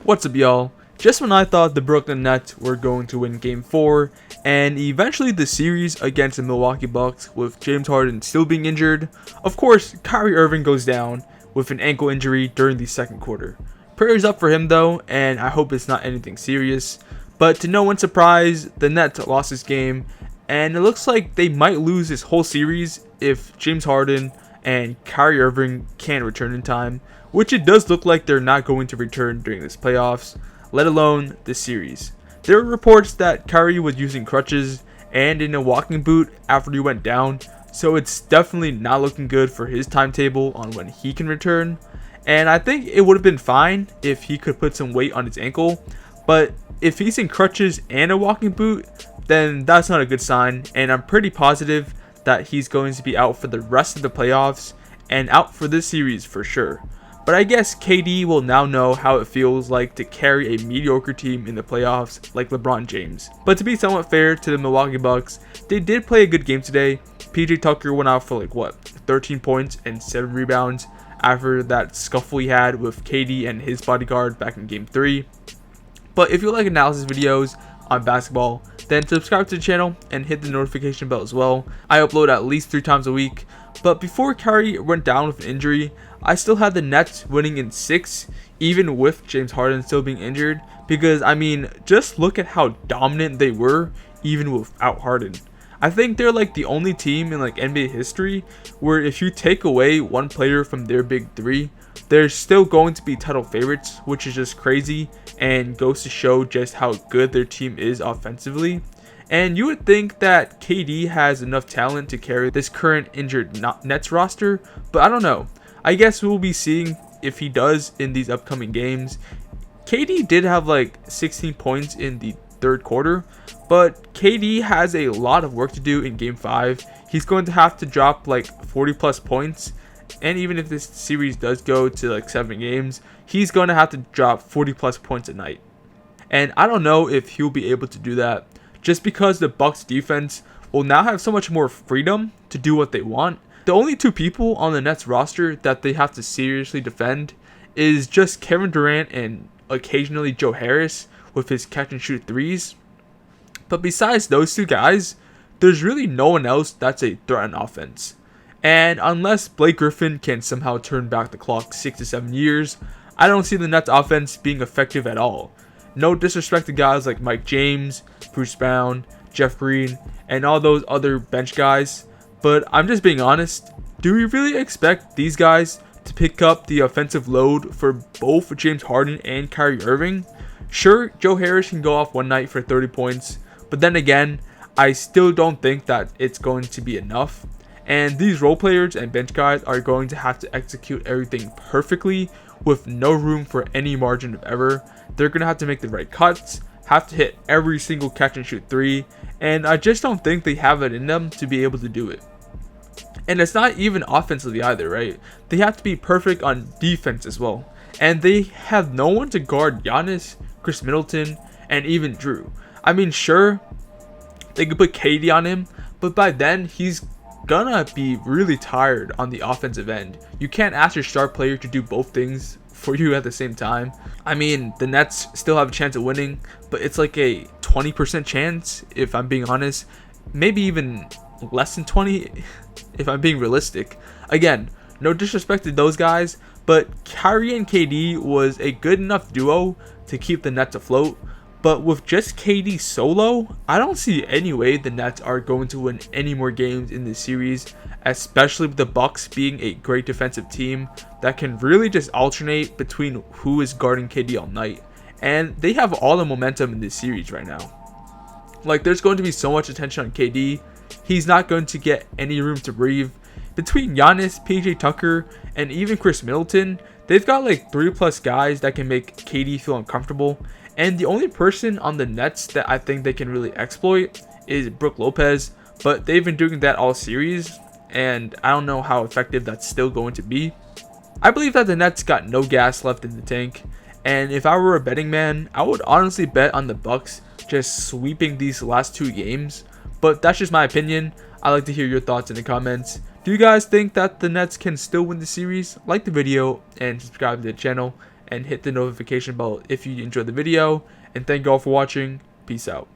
What's up, y'all? Just when I thought the Brooklyn Nets were going to win Game 4 and eventually the series against the Milwaukee Bucks with James Harden still being injured, of course, Kyrie Irving goes down with an ankle injury during the second quarter. Prayers up for him though, and I hope it's not anything serious. But to no one's surprise, the Nets lost this game, and it looks like they might lose this whole series if James Harden and Kyrie Irving can't return in time, which it does look like they're not going to return during this playoffs, let alone this series. There are reports that Kyrie was using crutches and in a walking boot after he went down, so it's definitely not looking good for his timetable on when he can return. And I think it would have been fine if he could put some weight on his ankle, but if he's in crutches and a walking boot, then that's not a good sign, and I'm pretty positive that he's going to be out for the rest of the playoffs and out for this series for sure. But I guess KD will now know how it feels like to carry a mediocre team in the playoffs like LeBron James. But to be somewhat fair to the Milwaukee Bucks, they did play a good game today. PJ Tucker went out for 13 points and 7 rebounds after that scuffle he had with KD and his bodyguard back in Game 3. But if you like analysis videos on basketball, then subscribe to the channel and hit the notification bell as well. I upload at least 3 times a week. But before Kyrie went down with an injury, I still had the Nets winning in 6, even with James Harden still being injured. Because, I mean, just look at how dominant they were, even without Harden. I think they're like the only team in NBA history where if you take away one player from their big three, they're still going to be title favorites, which is just crazy and goes to show just how good their team is offensively. And you would think that KD has enough talent to carry this current injured Nets roster, but I don't know. I guess we'll be seeing if he does in these upcoming games. KD did have 16 points in the third quarter, but KD has a lot of work to do in Game 5. He's going to have to drop 40 plus points, and even if this series does go to 7 games, he's going to have to drop 40 plus points a night. And I don't know if he'll be able to do that, just because the Bucks defense will now have so much more freedom to do what they want. The only 2 people on the Nets roster that they have to seriously defend is just Kevin Durant and occasionally Joe Harris with his catch and shoot threes. But besides those 2 guys, there's really no one else that's a threat on offense. And unless Blake Griffin can somehow turn back the clock 6 to 7 years, I don't see the Nets offense being effective at all. No disrespect to guys like Mike James, Bruce Brown, Jeff Green, and all those other bench guys, but I'm just being honest. Do we really expect these guys to pick up the offensive load for both James Harden and Kyrie Irving? Sure, Joe Harris can go off one night for 30 points, but then again, I still don't think that it's going to be enough. And these role players and bench guys are going to have to execute everything perfectly with no room for any margin of error. They're going to have to make the right cuts, have to hit every single catch and shoot 3, and I just don't think they have it in them to be able to do it. And it's not even offensively either, right? They have to be perfect on defense as well. And they have no one to guard Giannis, Chris Middleton, and even Drew. I mean, sure, they could put KD on him, but by then he's gonna be really tired on the offensive end. You can't ask your star player to do both things for you at the same time. I mean, the Nets still have a chance of winning, but it's like a 20% chance if I'm being honest. Maybe even less than 20 if I'm being realistic. Again, no disrespect to those guys, but Kyrie and KD was a good enough duo to keep the Nets afloat. But with just KD solo, I don't see any way the Nets are going to win any more games in this series, especially with the Bucks being a great defensive team that can really just alternate between who is guarding KD all night. And they have all the momentum in this series right now. There's going to be so much attention on KD. He's not going to get any room to breathe. Between Giannis, PJ Tucker, and even Chris Middleton, they've got 3 plus guys that can make KD feel uncomfortable. And the only person on the Nets that I think they can really exploit is Brook Lopez, but they've been doing that all series, and I don't know how effective that's still going to be. I believe that the Nets got no gas left in the tank, and if I were a betting man, I would honestly bet on the Bucks just sweeping these last 2 games, but that's just my opinion. I'd like to hear your thoughts in the comments. Do you guys think that the Nets can still win the series? Like the video and subscribe to the channel. and hit the notification bell if you enjoyed the video. And thank you all for watching. Peace out.